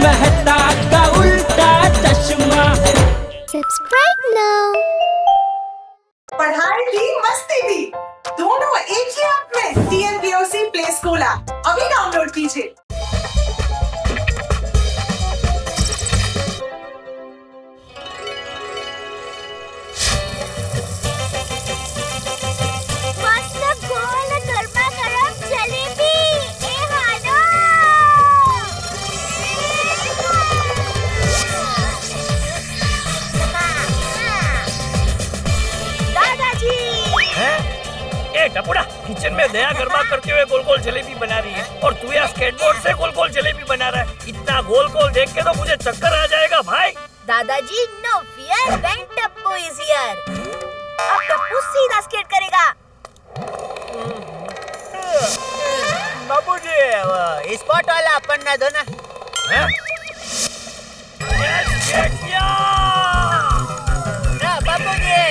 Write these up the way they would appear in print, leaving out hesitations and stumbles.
मेहता का उल्टा चश्मा। Subscribe now. पढ़ाई भी मस्ती भी दोनों एक ही ऐप में। TNPOC प्ले स्कूल ऐप अभी डाउनलोड कीजिए। टपुड़ा किचन में दया गरमा करते हुए गोल गोल जलेबी बना रही है और तू यहाँ स्केटबोर्ड से गोल गोल जलेबी बना रहा है। इतना गोल गोल देख के तो मुझे चक्कर आ जाएगा भाई। दादाजी no fear when Tappu is here. अब टप्पू सीधा स्केट करेगा। बाबूजी स्पॉट वाला पन्ना दो ना। बाबूजी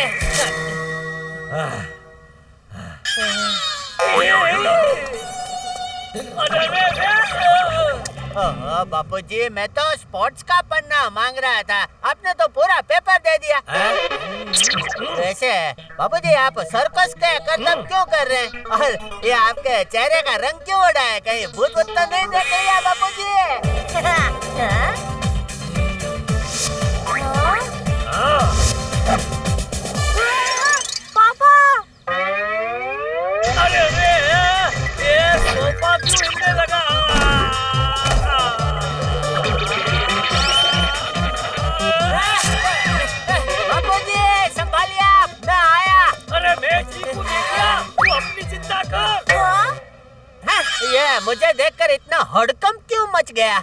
बापूजी मैं तो स्पोर्ट्स का पन्ना मांग रहा था, आपने तो पूरा पेपर दे दिया। वैसे बापूजी आप सर्कस के करतब क्यों कर रहे हैं और ये आपके चेहरे का रंग क्यों उड़ा है? कहीं भूत भूत तो नहीं देख लिया बापूजी? पापा लगा। बापूजी संभालिए, मैं आया। अरे मैं चीकू देख लिया, तू अपनी चिंता कर। ये मुझे देखकर इतना हड़कंप क्यों मच गया?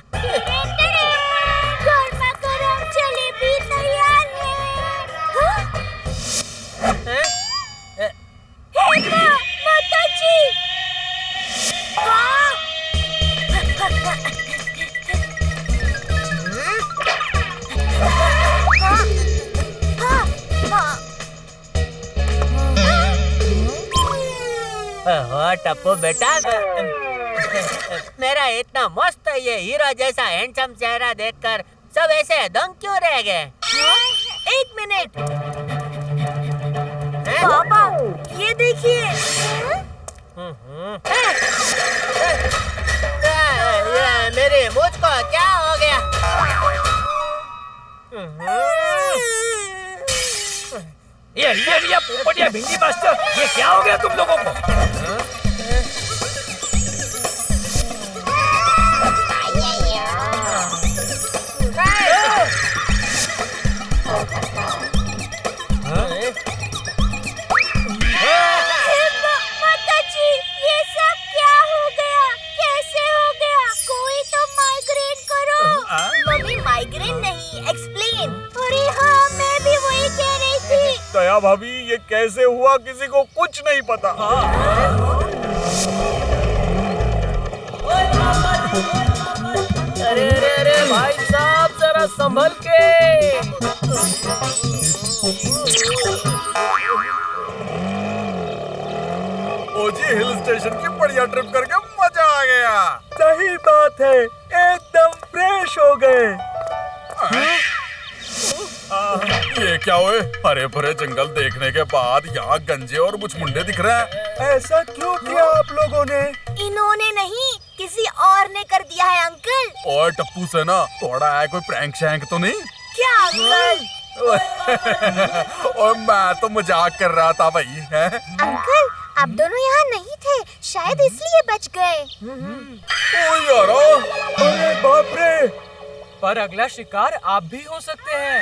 गरमा गरम जलेबी तैयार है। माताजी टप्पू बेटा, मेरा इतना मस्त ये हीरो जैसा हैंडसम चेहरा देखकर सब ऐसे दंग क्यों रह गए? एक मिनट पापा, ये देखिए। मेरे मुझ को क्या हो गया? ये पोपटिया भिंडी मास्टर, ये क्या हो गया तुम लोगों को? माताजी ये सब क्या हो गया? कैसे हो गया? कोई तो माइग्रेन करो। मम्मी माइग्रेन नहीं, एक्सप्लेन। अरे हाँ, मैं भी वही कह रही थी। दया भाभी ये कैसे हुआ किसी को कुछ नहीं पता। अरे अरे अरे भाई साहब जरा संभल के। ओजी हिल स्टेशन की बढ़िया ट्रिप करके मजा आ गया। सही बात है, एकदम फ्रेश हो गए। ये क्या हुए? हरे भरे जंगल देखने के बाद यहाँ गंजे और मुचमुंडे दिख रहे हैं। ऐसा क्यों किया आप लोगों ने? इन्होंने नहीं, किसी और ने कर दिया है अंकल। और टप्पू से ना थोड़ा है, कोई प्रैंक शैंक तो नहीं? क्या अंकल? और मैं तो मजाक कर रहा था भाई। है अंकल आप दोनों यहाँ नहीं थे, शायद इसलिए बच गए। ओ यारो, अरे बाप रे! पर अगला शिकार आप भी हो सकते हैं।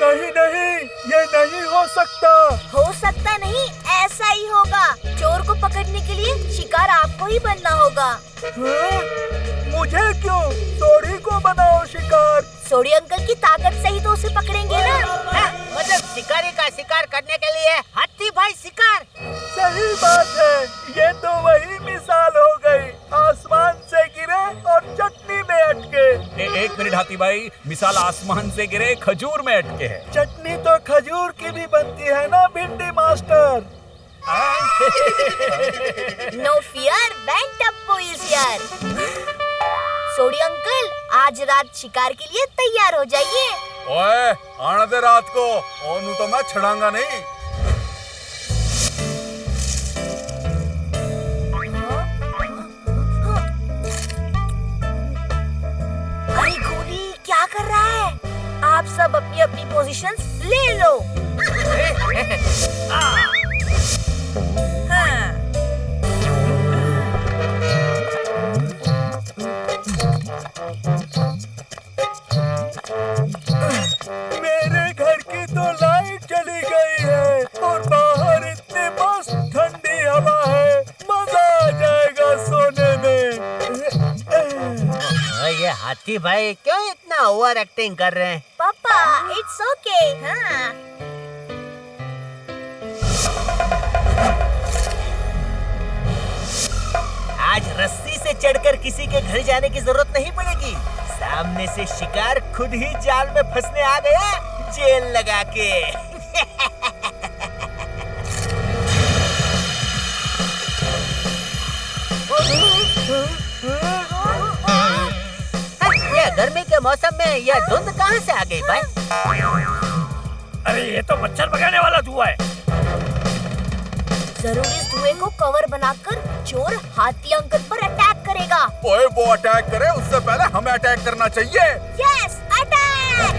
नहीं नहीं, ये नहीं हो सकता। हो सकता नहीं, ऐसा ही होगा। चोर को पकड़ने के लिए शिकार आपको ही बनना होगा। मुझे क्यों? सोडी को बनाओ शिकार। सोडी अंकल की ताकत से ही तो उसे पकड़ेंगे ना। मतलब शिकारी का शिकार करने के लिए हाथी भाई शिकार। सही बात है, ये तो वही मिसाल हो गई। आसमान से गिरे और चटनी में अटके। एक मिनट हाथी भाई, मिसाल आसमान से गिरे खजूर में अटके है। चटनी तो खजूर की भी बनती है ना भिंडी master. No fear when Tappu is here. HOD uncle, आज रात शिकार के लिए तैयार हो जाइए। ओए आने दे रात को, ओनू तो मैं छड़ांगा नहीं। अरे गोली क्या कर रहा है? आप सब अपनी अपनी पोजीशंस ले लो। मेरे घर की तो लाइट चली गई है और बाहर इतनी मस्त ठंडी हवा है, मजा आ जाएगा सोने में। ये हाथी भाई क्यों इतना ओवर एक्टिंग कर रहे हैं? पापा इट्स ओके। हाँ आज रस्सी से चढ़कर किसी के घर जाने की जरूरत नहीं पड़ेगी। सामने से शिकार खुद ही जाल में फंसने आ गया, जेल लगा के। ये गर्मी के मौसम में यह धुंध कहाँ से आ गई भाई? अरे ये तो मच्छर भगाने वाला धुआं है। जरूर इस धुएं को कवर बनाकर चोर हाथी अंकल पर अटैक करेगा। ओए वो अटैक करे उससे पहले हमें अटैक करना चाहिए। Yes attack.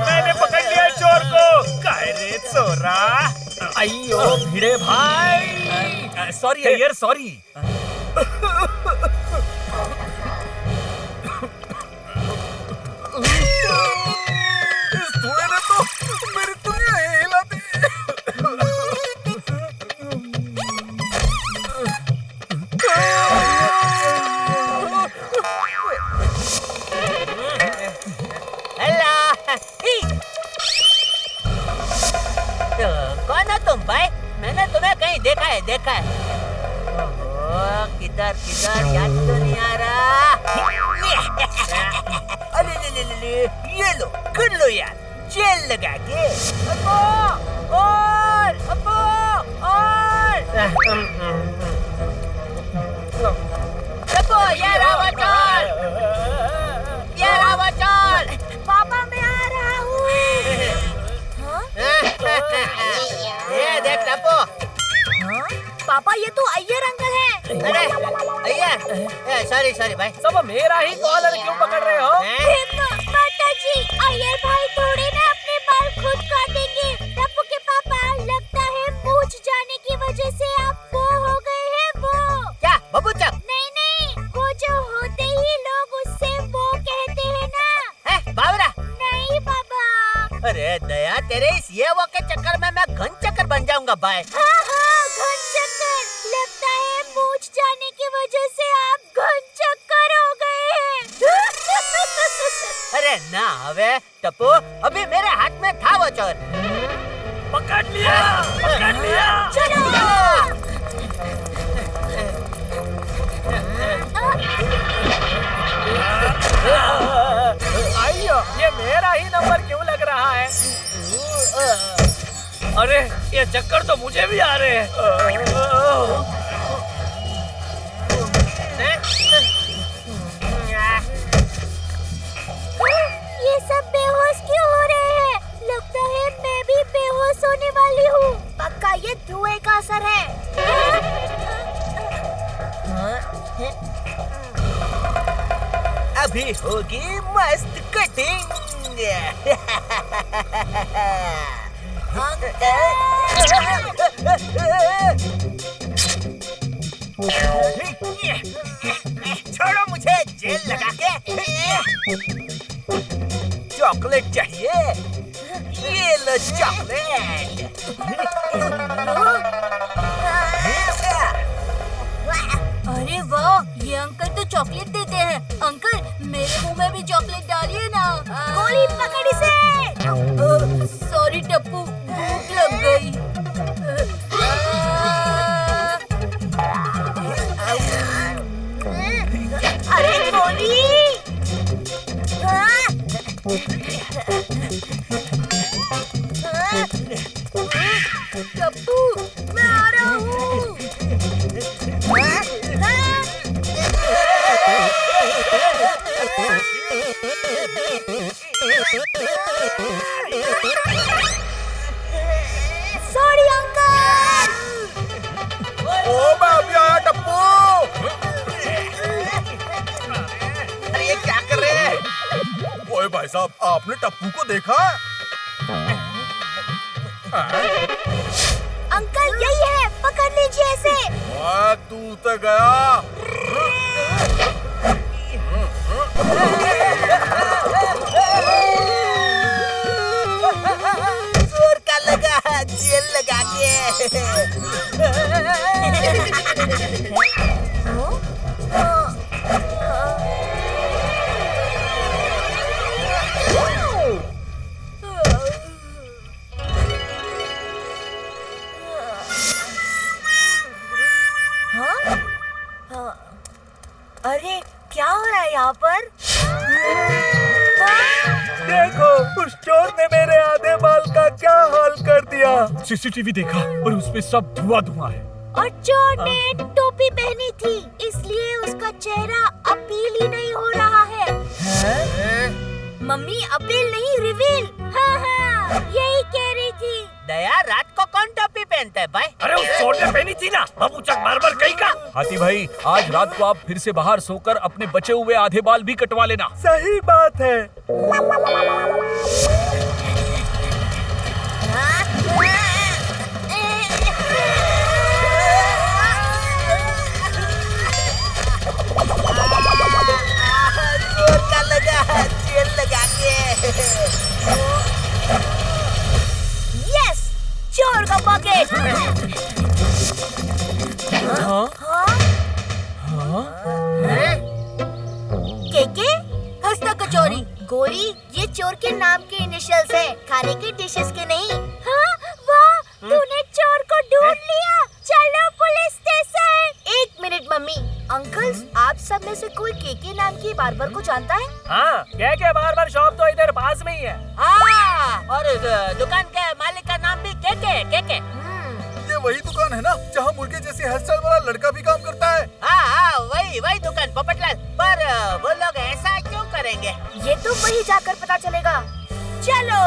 मैंने पकड़ लिया चोर को। काहे रे चोरा? अयो भिड़े भाई, सॉरी अय्यर सॉरी। इस धुएं ने तो मेरी दुनिया हिला दी। कौन हो तुम भाई? मैंने तुम्हें कहीं देखा है। ओहो, किधर याद तो नहीं आ रहा। अरे ये लो कर लो यार, जेल लगा के। अब्बू ये रहा चोर। पापा मैं आ रहा हूँ। ये देख टप्पू। पापा ये तो अय्यर अंकल है। अरे अय्यर, सॉरी भाई। सब मेरा ही कॉलर क्यों पकड़ रहे हो? माताजी, अय्यर भाई थोड़ी ना अपने बाल खुद काटेंगे। टप्पू के पापा, लगता है मूंछ जाने की वजह से आप वो हो गए हैं वो। क्या बब्बू चक? नहीं, वो जो होते ही लोग उससे वो कहते हैं ना। है बावरा? नहीं पापा। अरे दया, तेरे इस ये वो के चक्कर में मैं घन चक्कर बन जाऊंगा भाई। हाँ, घन चक्कर। लगता है मूंछ जाने की वजह से आप घन चक्कर हो गए हैं। अरे ना हवे टप्पू, अभी मेरे हाथ में था वो चोर। पकड़ लिया। चलो। आइयो, ये मेरा ही नंबर क्यों लग रहा है? अरे ये चक्कर तो मुझे भी आ रहे हैं। ये सब बेहोश क्यों हो रहे हैं? लगता है मैं भी बेहोश होने वाली हूँ। पक्का ये धुएं का असर है। अभी होगी मस्त कटिंग। छोड़ो मुझे, जेल लगा के। चॉकलेट चाहिए? ये लो चॉकलेट। अरे वाह, ये अंकल तो चॉकलेट देते हैं। अंकल मेरे मुंह में भी चॉकलेट डालिए ना। गोली पकड़ इसे। सॉरी टप्पू, भूख लग गई। अरे गोली। टप्पू, मैं आ रहा हूँ। Sorry uncle. ओ मैं अभी आया टप्पू। अरे ये क्या कर रहे हैं? ओए भाई साहब, आपने टप्पू को देखा? अंकल यही है, पकड़ लीजिए इसे। तू तो गया। जोर का लगा, जेल लगा के। अरे क्या हो रहा है यहाँ पर? देखो, उस चोर ने मेरे आधे बाल का क्या हाल कर दिया। सीसीटीवी देखा और उसमें सब धुआं है। और चोर ने टोपी पहनी थी, इसलिए उसका चेहरा अपील ही नहीं हो रहा है। मम्मी अपील नहीं, रिवील। हाँ, यही कह रही थी। दया, रात को कौन टोपी पहनता है भाई? अरे उस चोर ने पहनी थी ना, बाबूचक बार-बार कहीं का। हाथी भाई, आज रात को आप फिर से बाहर सोकर अपने बचे हुए आधे बाल भी कटवा लेना। सही बात है। जोर का लगा, जेल लगा के। यस, चोर का पॉकेट। केके, हंसता कचौरी, गोली, ये चोर के नाम के इनिशियल्स हैं, खाने के डिशेस के नहीं। हाँ, वाह, तूने चोर को ढूंढ लिया। चलो पुलिस स्टेशन। एक मिनट मम्मी, अंकल्स, आप सब में से कोई केके नाम की बार्बर को जानता है? हाँ, क्या बार शॉप तो इधर पास में ही है। हाँ, और इस दुकान के मालिक का नाम भी केके। ये वही दुकान है ना जहाँ मुर्गे जैसी हेयर स्टाइल वाला लड़का भी काम करता है? हाँ, वही दुकान पोपटलाल। पर वो लोग ऐसा क्यों करेंगे? ये तो वही जाकर पता चलेगा। चलो।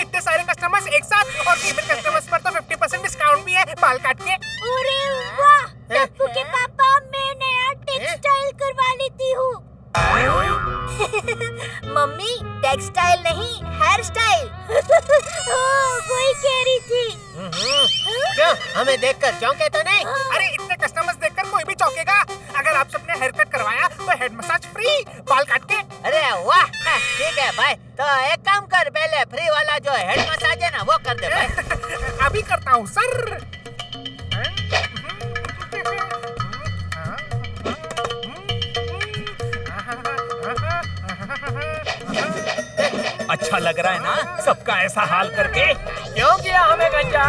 इतने सारे कस्टमर्स एक साथ, और फीमेल कस्टमर्स पर तो 50% डिस्काउंट भी है बाल काट के। अरे वाह, टप्पू के पापा, मैं नया टेक्सटाइल करवा लेती हूँ। मम्मी, टेक्सटाइल नहीं, हेयर स्टाइल। वही कह रही थी। क्यों, हमें देखकर चौंके तो नहीं? अरे इतने कस्टमर्स देखकर कोई भी चौंकेगा। अगर आप सबने हेयर कट करवाया तो हेड मसाज फ्री बाल काट के। अरे वाह, ठीक है भाई। तो एक काम कर, पहले फ्री वाला जो हेड मसाज है ना, वो कर दे भाई। अभी करता हूँ सर। अच्छा लग रहा है ना सबका ऐसा हाल करके? क्यों किया हमें गंजा?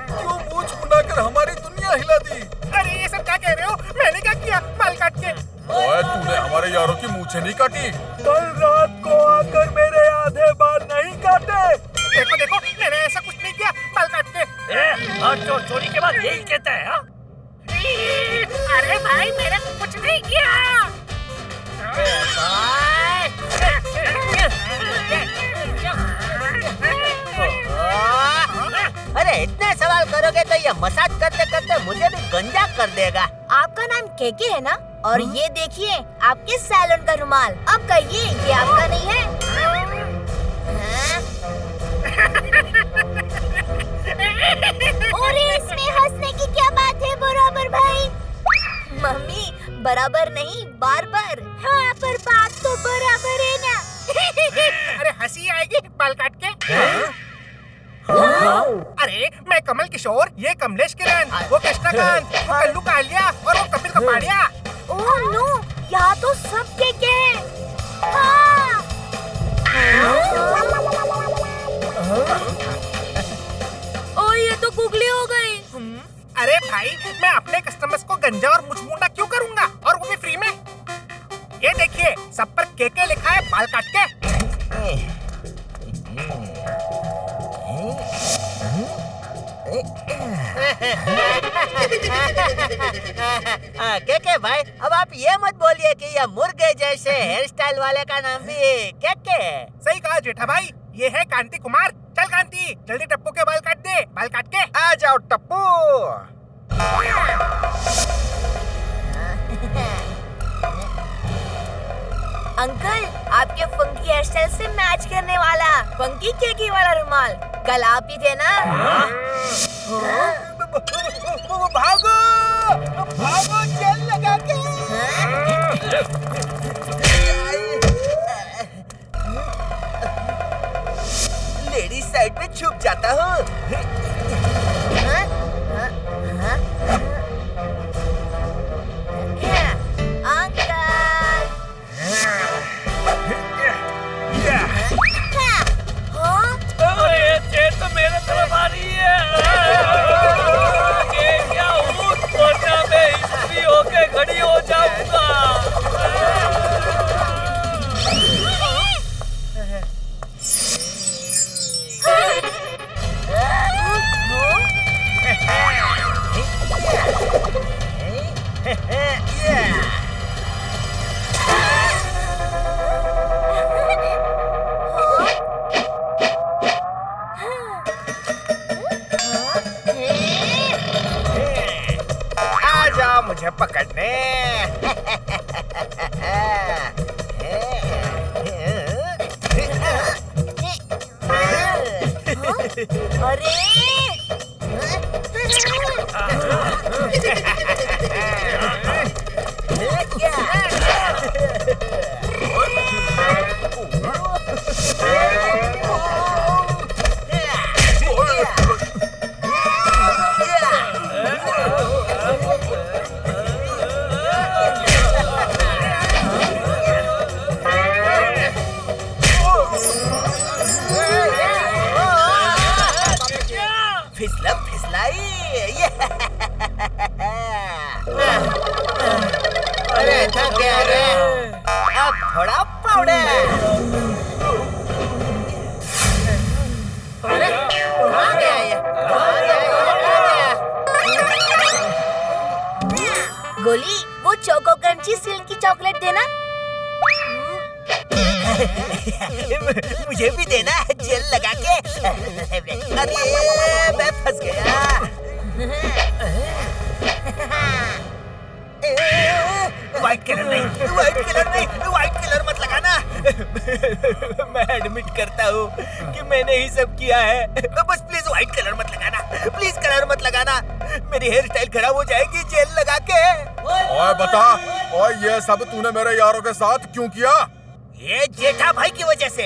क्यों मूंछ मुंडाकर हमारी दुनिया हिला दी? अरे ये सब क्या कह रहे हो? मैंने क्या किया बाल काट के? ओए, तूने हमारे यारों की मूंछें नहीं काटी? कल रात को आकर मेरे आधे बाल नहीं काटे? देखो, मैंने ऐसा कुछ नहीं किया बाल काट के। चोरी के बाद यही कहता है। हाँ? अरे भाई, मैंने कुछ नहीं किया। अरे इतने सवाल करोगे तो ये मसाज करते करते मुझे भी गंजा कर देगा। आपका नाम केके है ना? और ये देखिए आपके सैलून का रुमाल। अब कहिए, ये आपका नहीं है? और इसमें हंसने की क्या बात है बराबर भाई? मम्मी, बराबर नहीं, बार-बार। हाँ, पर बात तो बराबर है ना। अरे हंसी आएगी बाल काट के। अरे मैं कमल किशोर, ये कमलेश किरण, वो कृष्णकांत, वो कल्लू कालिया और वो कपिल कपाड़िया। ओह नो, यहाँ तो सब केके हैं। हाँ। भाई, मैं अपने कस्टमर्स को गंजा और मुचमुंडा क्यों करूंगा, और वो भी फ्री में। ये देखिए, सब पर केके लिखा है बाल काट के। केके भाई, अब आप ये मत बोलिए कि ये मुर्गे जैसे हेयर स्टाइल वाले का नाम भी केके। सही कहा जेठा भाई, ये है कांति कुमार। चल कांति, जल्दी टप्पू के बाल काट दे। बाल काट के आ जाओ टप्पू। अंकल, आपके फंकी हेयर स्टाइल से मैच करने वाला फंकी केकी वाला रुमाल कल आप ही थे ना? भागो भागो, जेल लगा के। लेडीज साइड में छुप जाता हूँ। अरे ये चेन तो मेरे तरफ आ रही है। ये क्या हूँ, वरना मैं स्त्री होके खड़ी हो जाऊंगा। आ जाओ मुझे पकड़ने। अरे थक गया रे, अब थोड़ा पाउडर। अरे कहाँ गया ये? गोली, वो चोको क्रंची सिल्की चॉकलेट देना। मुझे भी देना जेल लगा के। अरे मैं फंस गया। व्हाइट कलर नहीं, व्हाइट कलर नहीं, व्हाइट कलर मत लगाना। मैं एडमिट करता हूँ कि मैंने ही सब किया है। बस प्लीज व्हाइट कलर मत लगाना, प्लीज कलर मत लगाना। मेरी हेयर स्टाइल खराब हो जाएगी जेल लगा के। ओए बता, ओए ये सब तूने मेरे यारों के साथ क्यों किया? ये जेठा भाई की वजह से।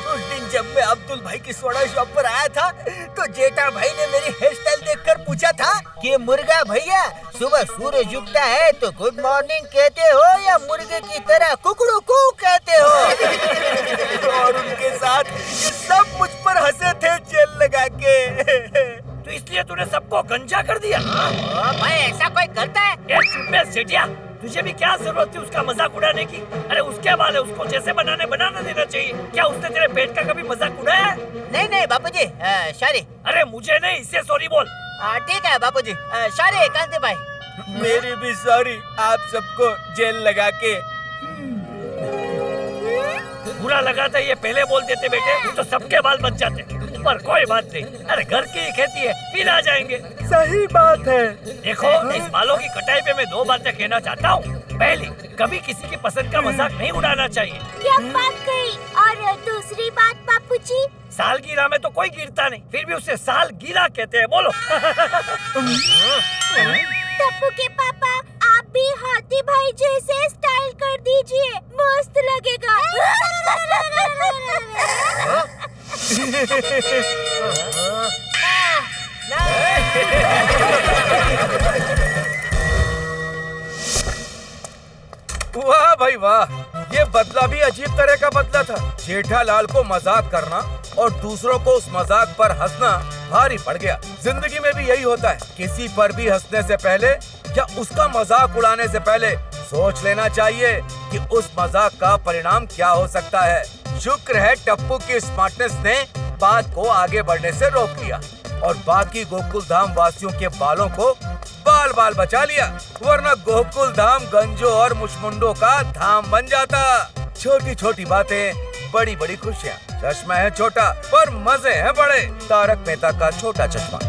उस दिन जब मैं अब्दुल भाई की सोडा शॉप पर आया था तो जेठा भाई ने मेरी हेयर स्टाइल देखकर पूछा था कि मुर्गा भैया सुबह सूरज उगता है तो गुड मॉर्निंग कहते हो या मुर्गे की तरह कुकड़ू कू कहते हो। और उनके साथ ये सब मुझ पर हंसे थे जेल लगा के। तो इसलिए तूने सबको गंजा कर दिया? भाई ऐसा कोई करता है? ये चुप बे सेठिया, तुझे भी क्या जरूरत थी उसका मजाक उड़ाने की? अरे उसके बाल है, उसको जैसे बनाना देना चाहिए। क्या उसने तेरे पेट का कभी मजाक उड़ाया? नहीं नहीं बापूजी, सॉरी। अरे मुझे नहीं, इससे सॉरी बोल। ठीक है बापूजी, सॉरी कांति भाई। मेरी भी सॉरी आप सबको जेल लगा के। बुरा लगा था ये पहले बोल देते बेटे तो सबके बाल बच जाते। पर कोई बात नहीं, अरे घर की खेती है, फिर आ जाएंगे। सही बात है। देखो, इस बालों की कटाई पे मैं दो बातें कहना चाहता हूँ। पहली, कभी किसी की पसंद का मजाक नहीं उड़ाना चाहिए। क्या बात कही? और दूसरी बात बापूजी, सालगिरह में तो कोई गिरता नहीं, फिर भी उसे सालगिरह कहते हैं। बोलो। टप्पू के पापा, आप भी हाथी भाई जैसे स्टाइल कर दीजिए, मस्त लगेगा। वाह भाई वाह, ये बदला भी अजीब तरह का बदला था। जेठालाल को मजाक करना और दूसरों को उस मजाक पर हंसना भारी पड़ गया। जिंदगी में भी यही होता है, किसी पर भी हंसने से पहले या उसका मजाक उड़ाने से पहले सोच लेना चाहिए कि उस मजाक का परिणाम क्या हो सकता है। शुक्र है टप्पू की स्मार्टनेस ने बात को आगे बढ़ने से रोक लिया और बाकी गोकुल धाम वासियों के बालों को बाल बाल बचा लिया, वरना गोकुल धाम गंजो और मुचमुंडों का धाम बन जाता। छोटी छोटी बातें, बड़ी बड़ी खुशियाँ। चश्मा है छोटा पर मजे हैं बड़े। तारक मेहता का छोटा चश्मा।